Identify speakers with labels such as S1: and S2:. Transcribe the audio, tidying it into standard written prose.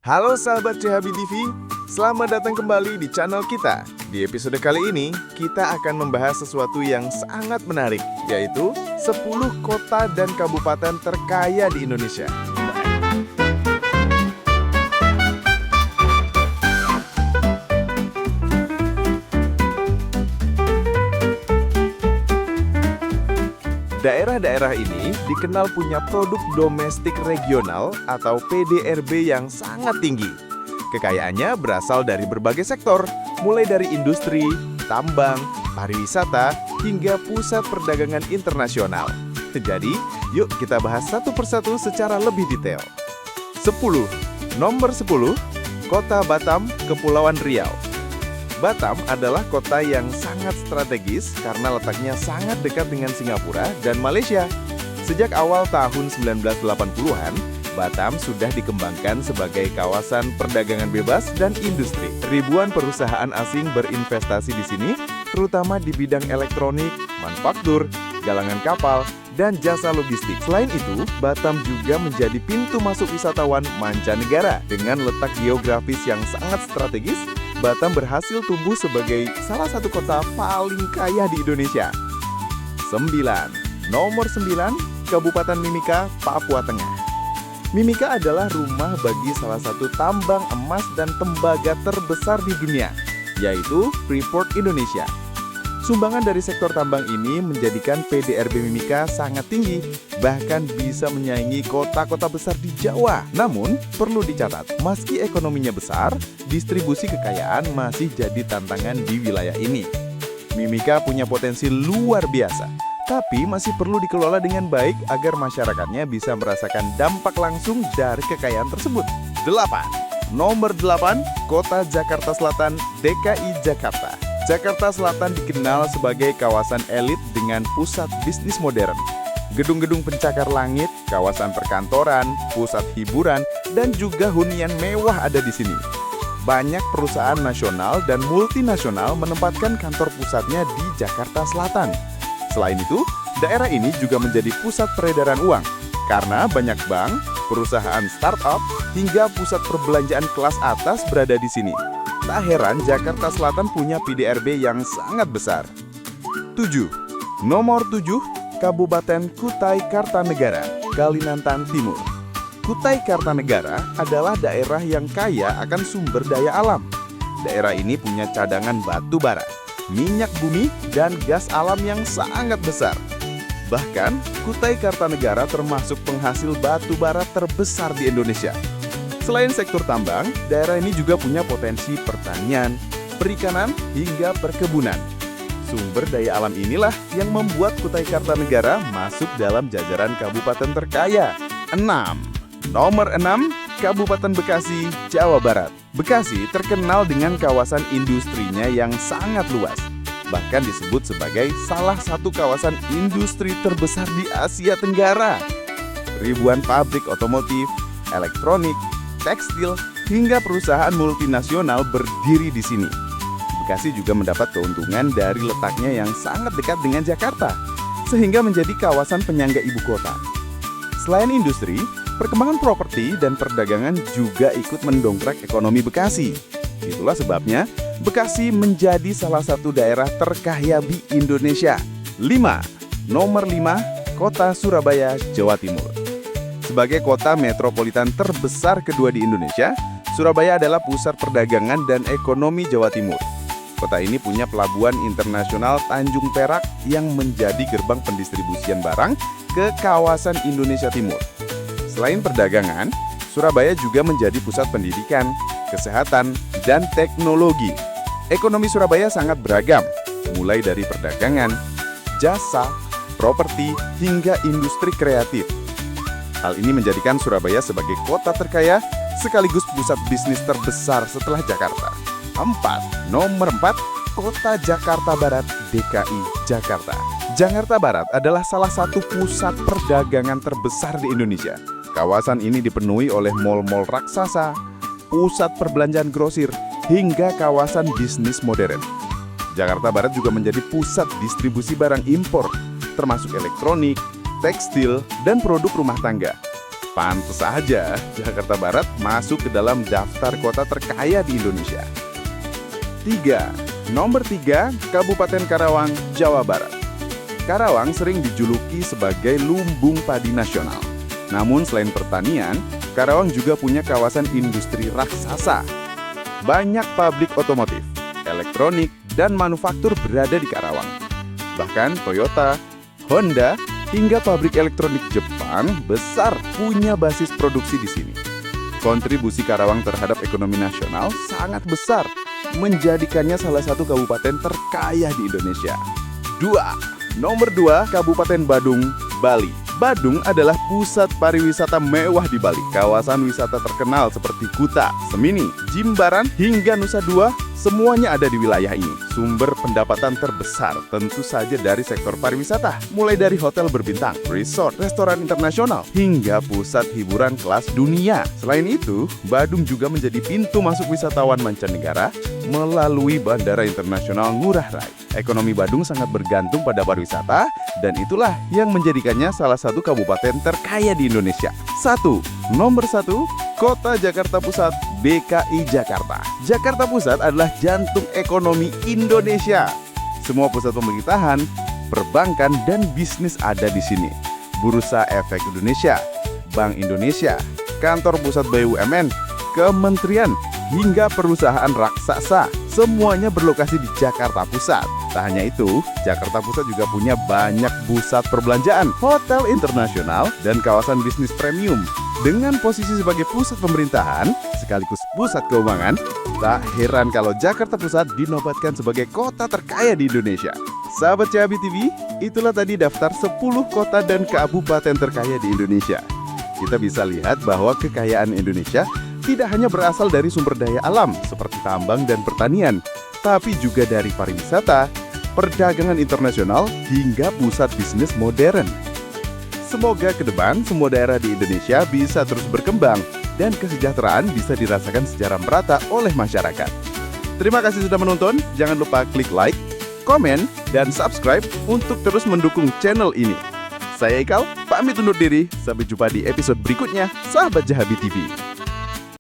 S1: Halo sahabat CHB TV, selamat datang kembali di channel kita. Di episode kali ini, kita akan membahas sesuatu yang sangat menarik, yaitu 10 kota dan kabupaten terkaya di Indonesia. Daerah-daerah ini dikenal punya produk domestik regional atau PDRB yang sangat tinggi. Kekayaannya berasal dari berbagai sektor, mulai dari industri, tambang, pariwisata, hingga pusat perdagangan internasional. Jadi, yuk kita bahas satu persatu secara lebih detail. 10. Nomor 10, Kota Batam, Kepulauan Riau. Batam adalah kota yang sangat strategis karena letaknya sangat dekat dengan Singapura dan Malaysia. Sejak awal tahun 1980-an, Batam sudah dikembangkan sebagai kawasan perdagangan bebas dan industri. Ribuan perusahaan asing berinvestasi di sini, terutama di bidang elektronik, manufaktur, galangan kapal, dan jasa logistik. Selain itu, Batam juga menjadi pintu masuk wisatawan mancanegara. Dengan letak geografis yang sangat strategis, Batam berhasil tumbuh sebagai salah satu kota paling kaya di Indonesia. 9. Nomor 9, Kabupaten Mimika, Papua Tengah. Mimika adalah rumah bagi salah satu tambang emas dan tembaga terbesar di dunia, yaitu Freeport Indonesia. Sumbangan dari sektor tambang ini menjadikan PDRB Mimika sangat tinggi, bahkan bisa menyaingi kota-kota besar di Jawa. Namun, perlu dicatat, meski ekonominya besar, distribusi kekayaan masih jadi tantangan di wilayah ini. Mimika punya potensi luar biasa, tapi masih perlu dikelola dengan baik agar masyarakatnya bisa merasakan dampak langsung dari kekayaan tersebut. 8. Nomor 8, Kota Jakarta Selatan, DKI Jakarta. Jakarta Selatan dikenal sebagai kawasan elit dengan pusat bisnis modern. Gedung-gedung pencakar langit, kawasan perkantoran, pusat hiburan, dan juga hunian mewah ada di sini. Banyak perusahaan nasional dan multinasional menempatkan kantor pusatnya di Jakarta Selatan. Selain itu, daerah ini juga menjadi pusat peredaran uang karena banyak bank, perusahaan startup, hingga pusat perbelanjaan kelas atas berada di sini. Tak heran Jakarta Selatan punya PDRB yang sangat besar. 7. Nomor 7, Kabupaten Kutai Kartanegara, Kalimantan Timur. Kutai Kartanegara adalah daerah yang kaya akan sumber daya alam. Daerah ini punya cadangan batu bara, minyak bumi, dan gas alam yang sangat besar. Bahkan, Kutai Kartanegara termasuk penghasil batu bara terbesar di Indonesia. Selain sektor tambang, daerah ini juga punya potensi pertanian, perikanan, hingga perkebunan. Sumber daya alam inilah yang membuat Kutai Kartanegara masuk dalam jajaran kabupaten terkaya. 6. Nomor 6, Kabupaten Bekasi, Jawa Barat. Bekasi terkenal dengan kawasan industrinya yang sangat luas. Bahkan disebut sebagai salah satu kawasan industri terbesar di Asia Tenggara. Ribuan pabrik otomotif, elektronik, tekstil, hingga perusahaan multinasional berdiri di sini. Bekasi juga mendapat keuntungan dari letaknya yang sangat dekat dengan Jakarta, sehingga menjadi kawasan penyangga ibu kota. Selain industri, perkembangan properti dan perdagangan juga ikut mendongkrak ekonomi Bekasi. Itulah sebabnya Bekasi menjadi salah satu daerah terkaya di Indonesia. 5. Nomor 5, Kota Surabaya, Jawa Timur. Sebagai kota metropolitan terbesar kedua di Indonesia, Surabaya adalah pusat perdagangan dan ekonomi Jawa Timur. Kota ini punya pelabuhan internasional Tanjung Perak yang menjadi gerbang pendistribusian barang ke kawasan Indonesia Timur. Selain perdagangan, Surabaya juga menjadi pusat pendidikan, kesehatan, dan teknologi. Ekonomi Surabaya sangat beragam, mulai dari perdagangan, jasa, properti, hingga industri kreatif. Hal ini menjadikan Surabaya sebagai kota terkaya sekaligus pusat bisnis terbesar setelah Jakarta. 4. Nomor 4, Kota Jakarta Barat, DKI Jakarta. Jakarta Barat adalah salah satu pusat perdagangan terbesar di Indonesia. Kawasan ini dipenuhi oleh mal-mal raksasa, pusat perbelanjaan grosir, hingga kawasan bisnis modern. Jakarta Barat juga menjadi pusat distribusi barang impor, termasuk elektronik, tekstil, dan produk rumah tangga.
S2: Pantes saja Jakarta Barat masuk ke dalam daftar kota terkaya di Indonesia. 3. Nomor 3, Kabupaten Karawang, Jawa Barat. Karawang sering dijuluki sebagai lumbung padi nasional. Namun selain pertanian, Karawang juga punya kawasan industri raksasa. Banyak pabrik otomotif, elektronik, dan manufaktur berada di Karawang. Bahkan Toyota, Honda, hingga pabrik elektronik Jepang besar punya basis produksi di sini. Kontribusi Karawang terhadap ekonomi nasional sangat besar, menjadikannya salah satu kabupaten terkaya di Indonesia. 2. Nomor 2, Kabupaten Badung, Bali. Badung adalah pusat pariwisata mewah di Bali. Kawasan wisata terkenal seperti Kuta, Semini, Jimbaran, hingga Nusa Dua, semuanya ada di wilayah ini. Sumber pendapatan terbesar tentu saja dari sektor pariwisata, mulai dari hotel berbintang, resort, restoran internasional, hingga pusat hiburan kelas dunia. Selain itu, Badung juga menjadi pintu masuk wisatawan mancanegara melalui Bandara Internasional Ngurah Rai. Ekonomi Badung sangat bergantung pada pariwisata, dan itulah yang menjadikannya salah satu kabupaten terkaya di Indonesia. 1. Nomor 1, Kota Jakarta Pusat, DKI Jakarta. Jakarta Pusat adalah jantung ekonomi Indonesia. Semua pusat pemerintahan, perbankan, dan bisnis ada di sini. Bursa Efek Indonesia, Bank Indonesia, kantor pusat BUMN, kementerian, hingga perusahaan raksasa, semuanya berlokasi di Jakarta Pusat. Tak hanya itu, Jakarta Pusat juga punya banyak pusat perbelanjaan, hotel internasional, dan kawasan bisnis premium. Dengan posisi sebagai pusat pemerintahan, sekaligus pusat keuangan, tak heran kalau Jakarta Pusat dinobatkan sebagai kota terkaya di Indonesia. Sahabat CABI TV, itulah tadi daftar 10 kota dan kabupaten terkaya di Indonesia. Kita bisa lihat bahwa kekayaan Indonesia tidak hanya berasal dari sumber daya alam seperti tambang dan pertanian, tapi juga dari pariwisata, perdagangan internasional, hingga pusat bisnis modern. Semoga ke depan semua daerah di Indonesia bisa terus berkembang dan kesejahteraan bisa dirasakan secara merata oleh masyarakat. Terima kasih sudah menonton, jangan lupa klik like, komen, dan subscribe untuk terus mendukung channel ini. Saya Ikal, pamit undur diri, sampai jumpa di episode berikutnya, Sahabat Jahabi TV.